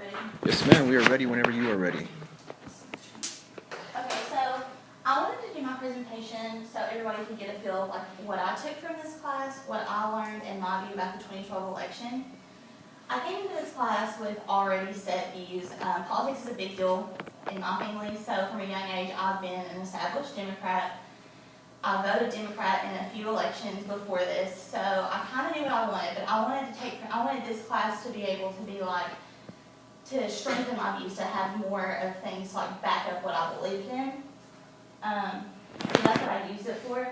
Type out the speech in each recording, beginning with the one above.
Ready? Yes, ma'am. We are ready whenever you are ready. Okay, so I wanted to do my presentation so everybody could get a feel of like what I took from this class, what I learned, and my view about the 2012 election. I came into this class with already set views. Politics is a big deal in my family, so from a young age I've been an established Democrat. I voted Democrat in a few elections before this, so I kind of knew what I wanted, but I wanted this class to be able to be like, to strengthen my views, to have more of things like back up what I believed in. So that's what I used it for.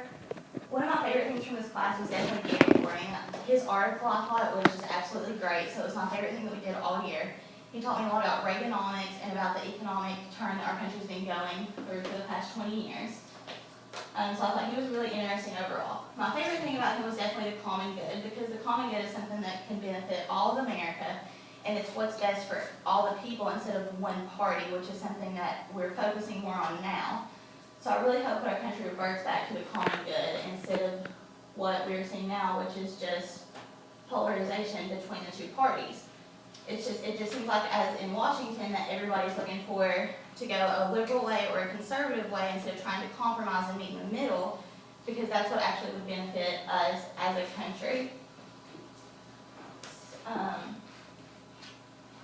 One of my favorite things from this class was definitely Gary Boring. His article I thought was just absolutely great, so it was my favorite thing that we did all year. He taught me a lot about Reaganomics and about the economic turn that our country's been going through for the past 20 years. So I thought he was really interesting overall. My favorite thing about him was definitely the common good, because the common good is something that can benefit all of America, and it's what's best for all the people instead of one party, which is something that we're focusing more on now. So I really hope that our country reverts back to the common good instead of what we're seeing now, which is just polarization between the two parties. It just seems like, as in Washington, that everybody's looking for to go a liberal way or a conservative way instead of trying to compromise and meet in the middle, because that's what actually would benefit us as a country.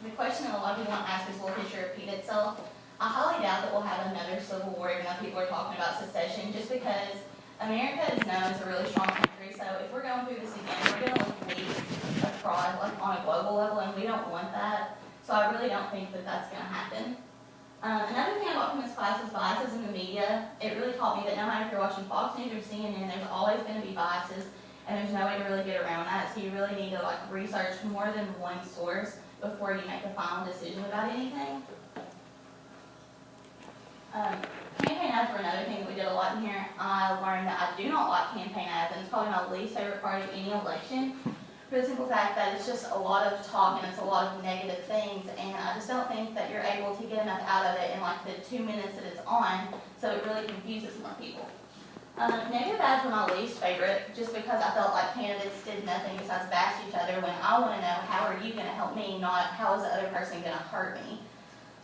The question that a lot of people want to ask is, will history repeat itself? I highly doubt that we'll have another civil war, even though people are talking about secession, just because America is known as a really strong country. So if we're going through this again, we're going to look weak, a fraud, like on a global level, and we don't want that. So I really don't think that that's going to happen. Another thing I got from this class is biases in the media. It really taught me that no matter if you're watching Fox News or CNN, there's always going to be biases, and there's no way to really get around that. So you really need to like research more than one source before you make a final decision about anything. Campaign ads were another thing that we did a lot in here. I learned that I do not like campaign ads, and it's probably my least favorite part of any election, for the simple fact that it's just a lot of talk and it's a lot of negative things, and I just don't think that you're able to get enough out of it in like the 2 minutes that it's on, so it really confuses more people. Negative ads were my least favorite, just because I felt like candidates did nothing besides bash each other, when I want to know, how are you going to help me, not how is the other person going to hurt me.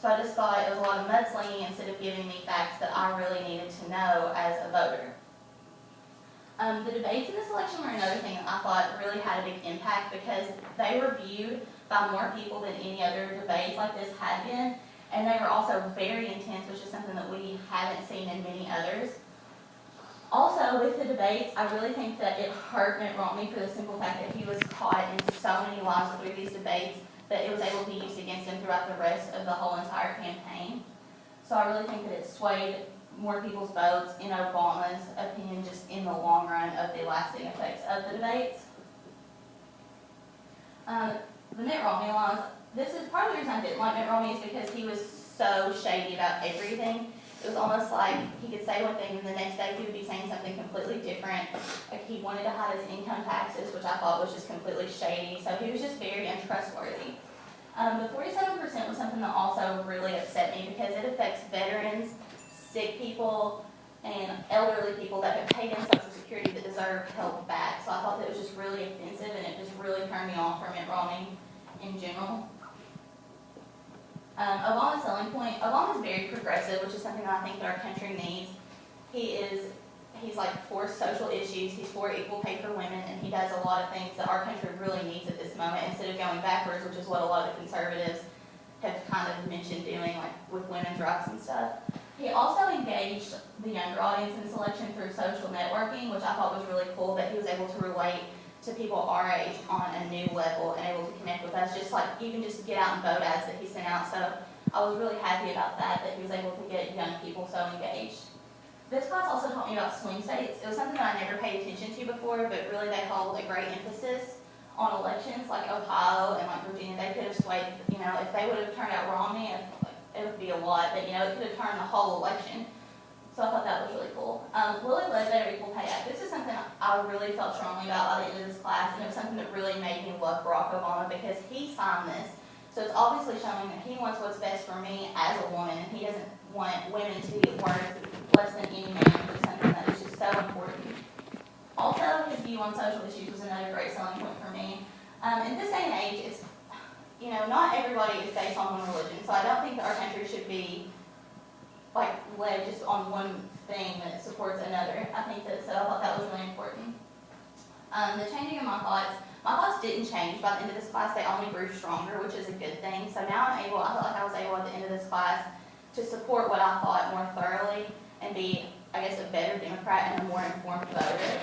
So I just thought it was a lot of mudslinging instead of giving me facts that I really needed to know as a voter. The debates in this election were another thing that I thought really had a big impact, because they were viewed by more people than any other debates like this had been, and they were also very intense, which is something that we haven't seen in many others. Also, with the debates, I really think that it hurt Mitt Romney for the simple fact that he was caught in so many lies through these debates that it was able to be used against him throughout the rest of the whole entire campaign. So I really think that it swayed more people's votes in Obama's opinion, just in the long run, of the lasting effects of the debates. The Mitt Romney laws, this is part of the reason I didn't like Mitt Romney, is because he was so shady about everything. It was almost like he could say one thing and the next day he would be saying something completely different. Like, he wanted to hide his income taxes, which I thought was just completely shady. So he was just very untrustworthy. The 47% was something that also really upset me, because it affects veterans, sick people, and elderly people that have paid in Social Security that deserve help back. So I thought that it was just really offensive, and it just really turned me off from Mitt Romney in general. Obama's selling point. Obama's very progressive, which is something that I think that our country needs. He's like for social issues, he's for equal pay for women, and he does a lot of things that our country really needs at this moment, instead of going backwards, which is what a lot of the conservatives have kind of mentioned doing, like with women's rights and stuff. He also engaged the younger audience in this election through social networking, which I thought was really cool, that he was able to relate to people our age on a new level and able to connect with us, just like even just get out and vote ads that he sent out. So I was really happy about that he was able to get young people so engaged. This class also taught me about swing states. It was something that I never paid attention to before, but really they hold a great emphasis on elections, like Ohio and like Virginia. They could have swayed, you know, if they would have turned out Romney, it would be a lot, but you know, it could have turned the whole election. So I thought that was really cool. Lilly Ledbetter Equal Pay Act. This is something I really felt strongly about by the end of this class, and it was something that really made me love Barack Obama, because he signed this. So it's obviously showing that he wants what's best for me as a woman, and he doesn't want women to get worth less than any man, which is something that is just so important. Also, his view on social issues was another great selling point for me. In this day and age, it's you know, not everybody is based on one religion, so I don't think that our country should be like led just on one thing that supports another. I think that, so I thought that was really important. The changing of my thoughts didn't change. By the end of this class, they only grew stronger, which is a good thing. So now I felt like I was able at the end of this class to support what I thought more thoroughly and be, I guess, a better Democrat and a more informed voter.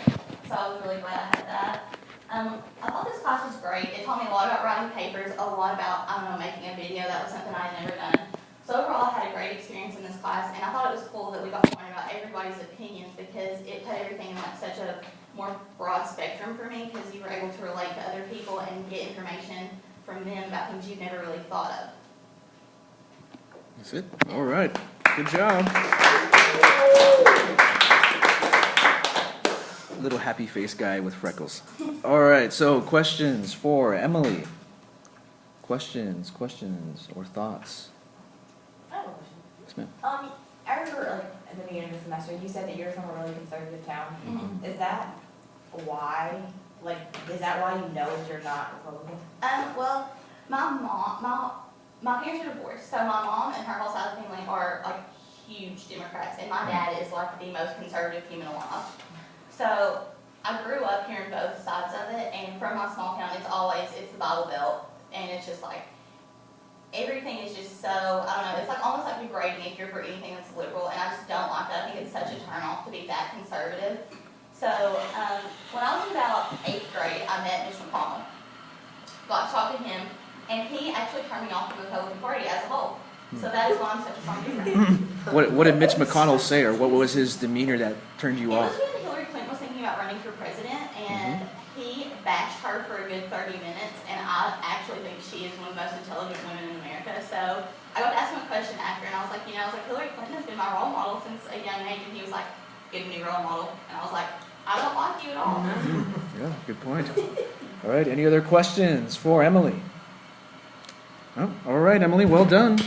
So I was really glad I had that. I thought this class was great. It taught me a lot about writing papers, a lot about, I don't know, making a video. That was something I had never done. So overall, I had a great experience in this class, and I thought it was cool that we got to learn about everybody's opinions because it put everything in like such a more broad spectrum for me because you were able to relate to other people and get information from them about things you've never really thought of. That's it. All right. Good job. Little happy face guy with freckles. All right. So questions for Emily. Questions or thoughts? I have a question. Yes, ma'am. I remember like at the beginning of the semester, you said that you're from a really conservative town. Mhm. Is that why? Like, is that why you know that you're not Republican? Well, my parents are divorced, so my mom and her whole side of the family are like huge Democrats, and my dad is like the most conservative human alive. So I grew up hearing both sides of it, and from my small town, it's the Bible Belt, and it's just like everything is just so, I don't know, it's like almost like degrading if you're for anything that's liberal, and I just don't like that. I think it's such a turn off to be that conservative. So when I was in about 8th grade, I met Mitch McConnell. Got to talk to him, and he actually turned me off from the Republican Party as a whole. So that is why I'm such a strong Democrat. What did Mitch McConnell say, or what was his demeanor that turned you It was off? when Hillary Clinton was thinking about running for president, and he bashed her for a good 30 minutes, and I actually think she is one of the most intelligent women in America. So I got to ask him a question after, and I was like, Hillary Clinton has been my role model since a young age, and he was like, get a new role model. And I was like, I don't like you at all. Yeah, good point. All right. Any other questions for Emily? Oh, all right, Emily. Well done.